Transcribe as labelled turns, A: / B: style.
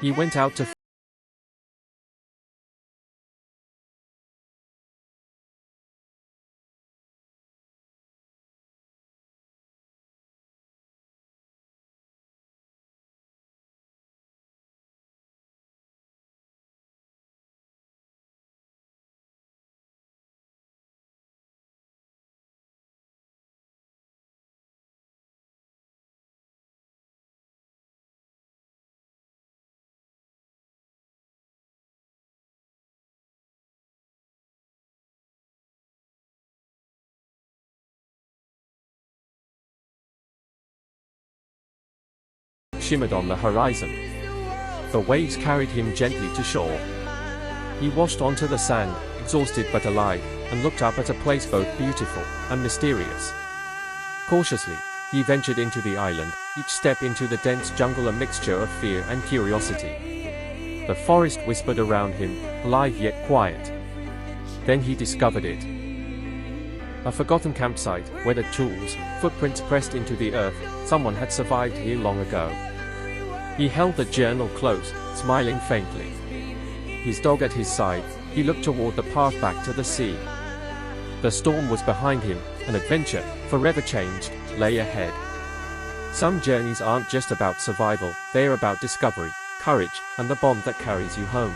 A: He went out to shimmered on the horizon. The waves carried him gently to shore. He washed onto the sand, exhausted but alive, and looked up at a place both beautiful and mysterious. Cautiously, he ventured into the island, each step into the dense jungle a mixture of fear and curiosity. The forest whispered around him, alive yet quiet. Then he discovered it. A forgotten campsite, weathered tools, footprints pressed into the earth. Someone had survived here long ago. He held the journal close, smiling faintly. His dog at his side, he looked toward the path back to the sea. The storm was behind him, an adventure, forever changed, lay ahead. Some journeys aren't just about survival, they are about discovery, courage, and the bond that carries you home.